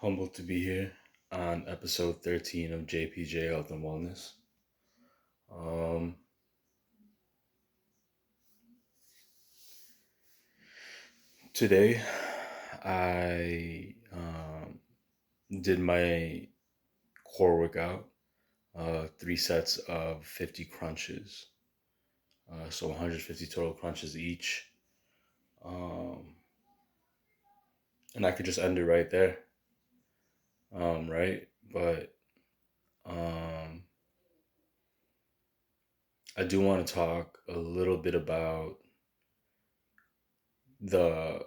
Humbled to be here on episode 13 of JPJ Health and Wellness. Um, Today, I did my core workout, 3 sets of 50 crunches, so 150 total crunches each. Um, and I could just end it right there, right? But um, I do want to talk a little bit about the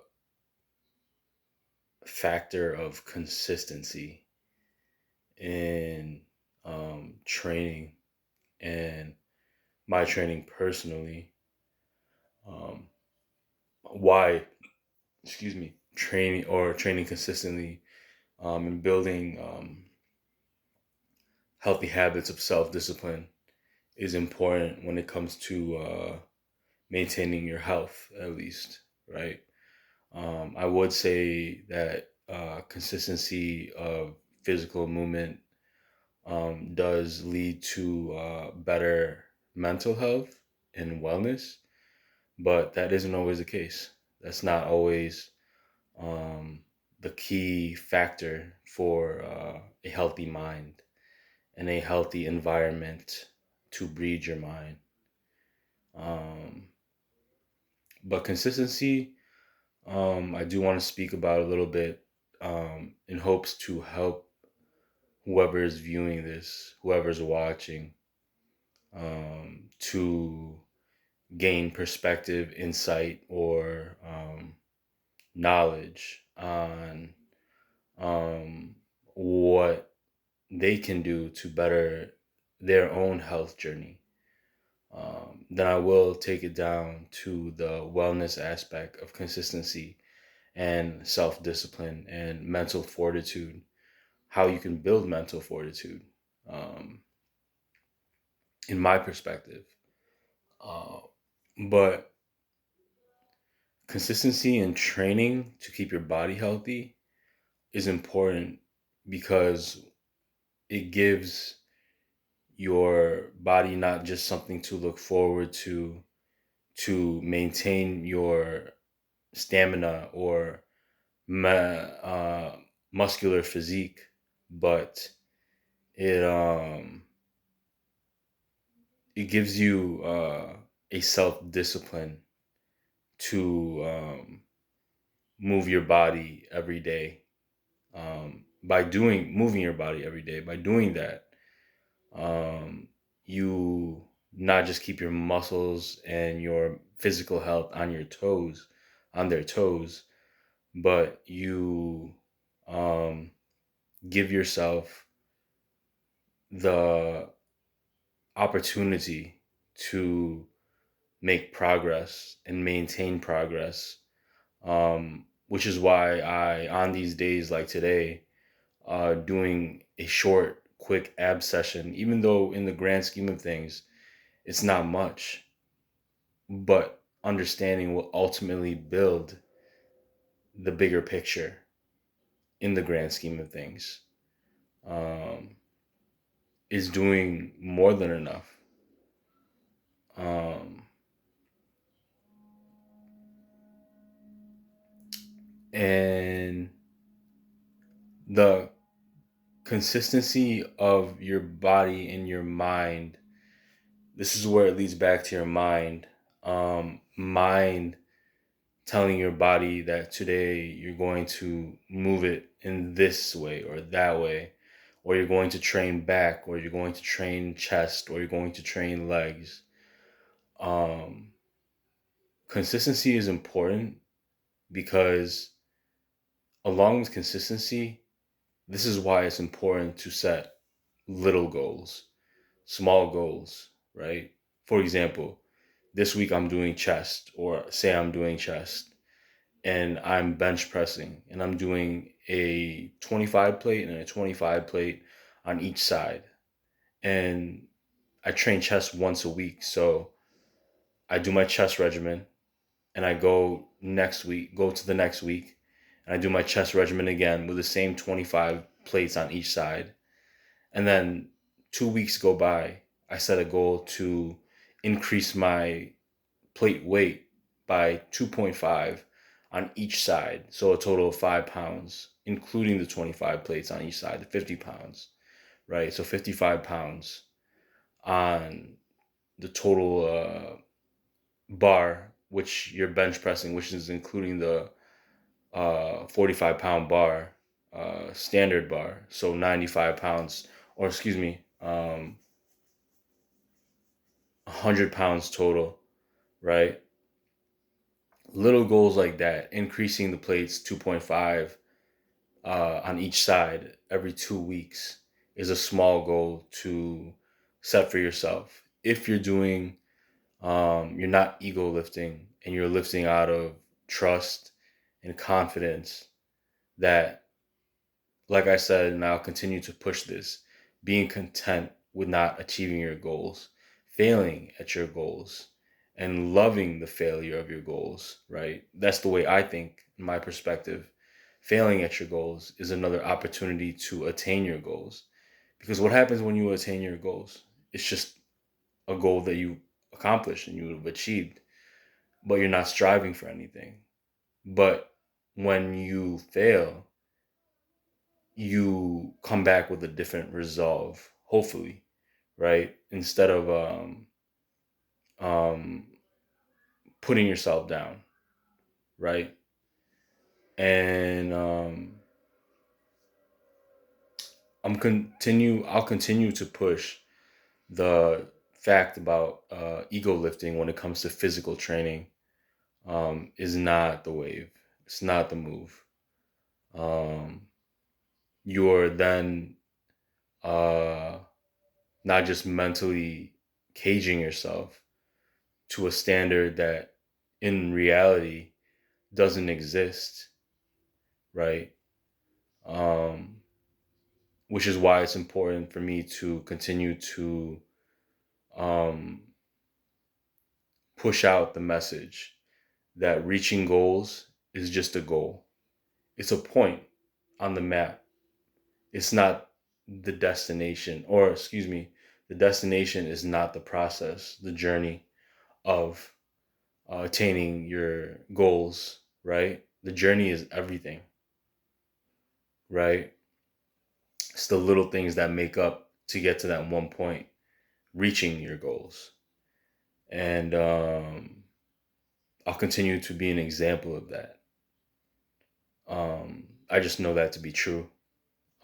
factor of consistency in training and my training personally. Um, why, training consistently and building healthy habits of self discipline is important when it comes to maintaining your health, at least, right? I would say that consistency of physical movement does lead to better mental health and wellness, but that isn't always the case. That's not always um, the key factor for a healthy mind and a healthy environment to breed your mind. Um, but consistency, I do want to speak about a little bit in hopes to help whoever is viewing this, whoever's watching, to gain perspective, insight, or knowledge on um, what they can do to better their own health journey. Then I will take it down to the wellness aspect of consistency and self discipline and mental fortitude, how you can build mental fortitude, um, in my perspective. Uh, but consistency and training to keep your body healthy is important because it gives your body not just something to look forward to maintain your stamina or muscular physique, but it it gives you a self discipline to move your body every day. By doing moving your body every day, by doing that, you not just keep your muscles and your physical health on their toes, but you um, give yourself the opportunity to make progress and maintain progress. Which is why on these days like today, doing a short, quick ab session, even though in the grand scheme of things, it's not much, but understanding will ultimately build the bigger picture in the grand scheme of things, um, is doing more than enough. Um, and the consistency of your body and your mind, this is where it leads back to your mind. Mind telling your body that today you're going to move it in this way or that way, or you're going to train back, or you're going to train chest, or you're going to train legs. Um, Consistency is important because, along with consistency, this is why it's important to set little goals, small goals, right? For example, this week I'm doing chest, or say I'm doing chest, and I'm bench pressing and I'm doing a 25 plate and a 25 plate on each side. And I train chest once a week. So I do my chest regimen and I go to the next week And I do my chest regimen again with the same 25 plates on each side. And then 2 weeks go by. I set a goal to increase my plate weight by 2.5 on each side. So a total of 5 pounds, including the 25 plates on each side, the 50 pounds, right? So 55 pounds on the total bar, which you're bench pressing, which is including the 45-pound bar, standard bar. So 95 pounds, or excuse me, 100 pounds total, right? Little goals like that, increasing the plates 2.5 on each side every 2 weeks is a small goal to set for yourself. If you're doing, you're not ego lifting and you're lifting out of trust and confidence that, like I said, and I'll continue to push this, being content with not achieving your goals, failing at your goals, and loving the failure of your goals, right? That's the way I think, in my perspective. Failing at your goals is another opportunity to attain your goals. Because what happens when you attain your goals? It's just a goal that you accomplished and you have achieved, but you're not striving for anything. But when you fail, you come back with a different resolve, hopefully, right? Instead of um, putting yourself down, right? And I'll continue to push the fact about ego lifting when it comes to physical training is not the wave. It's not the move. Um, you're then uh, not just mentally caging yourself to a standard that in reality doesn't exist, right? Um, which is why it's important for me to continue to um, push out the message that reaching goals is just a goal. It's a point on the map. It's not the destination, or excuse me, the destination is not the process, the journey of attaining your goals, right? The journey is everything, right? It's the little things that make up to get to that one point, reaching your goals. And I'll continue to be an example of that. I just know that to be true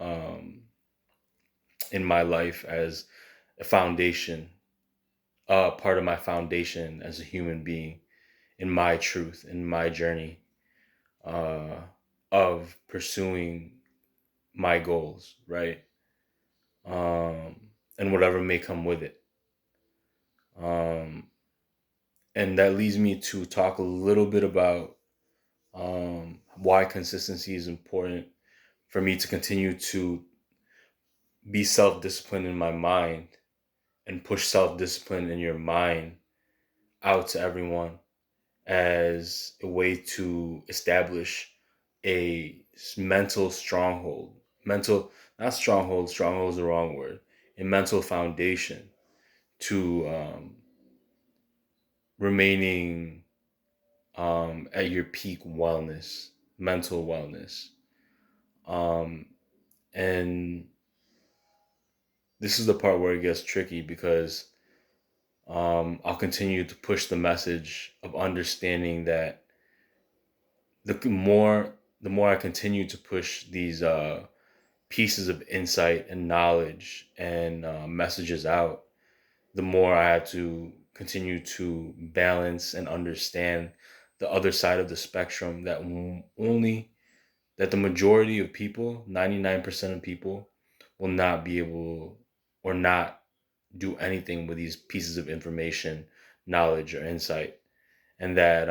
um, in my life as a foundation, part of my foundation as a human being, in my truth, in my journey uh, of pursuing my goals, right? Um, and whatever may come with it. Um, and that leads me to talk a little bit about why consistency is important for me to continue to be self-disciplined in my mind and push self-discipline in your mind out to everyone as a way to establish a mental stronghold. Mental, not stronghold, stronghold is the wrong word. A mental foundation to remaining at your peak wellness, mental wellness. Um, and this is the part where it gets tricky because I'll continue to push the message of understanding that the more I continue to push these pieces of insight and knowledge and messages out, the more I have to continue to balance and understand the other side of the spectrum that only that the majority of people, 99% of people, will not be able or not do anything with these pieces of information, knowledge, or insight. And that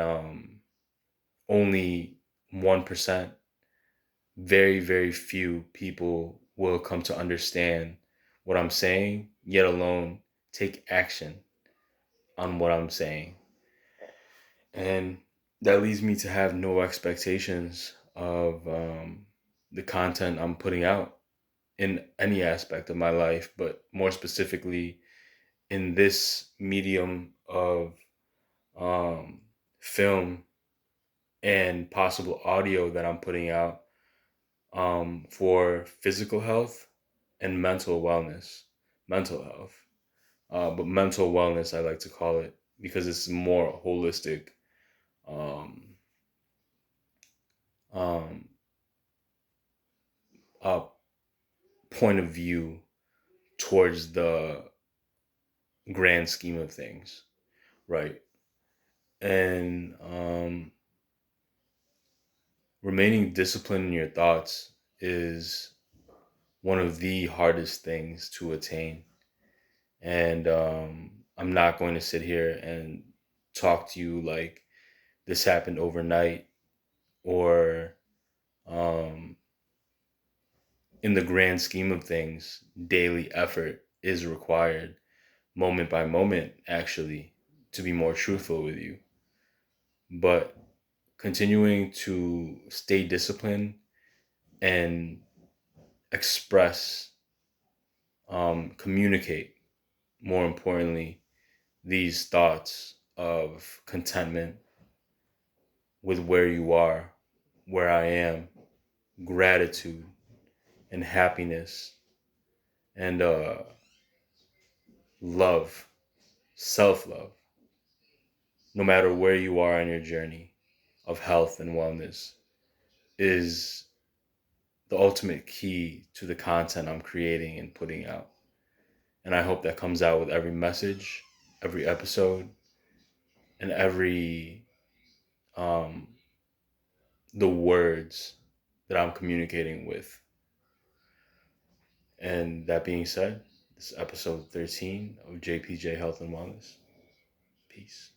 only 1%, very, very few people will come to understand what I'm saying, yet alone take action on what I'm saying. And that leads me to have no expectations of the content I'm putting out in any aspect of my life, but more specifically in this medium of um, film and possible audio that I'm putting out for physical health and mental wellness, mental health. But mental wellness, I like to call it because it's more holistic um, um, uh, point of view towards the grand scheme of things, right? And remaining disciplined in your thoughts is one of the hardest things to attain. And I'm not going to sit here and talk to you like this happened overnight or um, in the grand scheme of things, daily effort is required, moment by moment, actually, to be more truthful with you. But continuing to stay disciplined and express, communicate, more importantly, these thoughts of contentment with where you are, where I am, gratitude and happiness and love, self love, no matter where you are on your journey of health and wellness, is the ultimate key to the content I'm creating and putting out. And I hope that comes out with every message, every episode, and every um, the words that I'm communicating with. And that being said, this is episode 13 of JPJ Health and Wellness. Peace.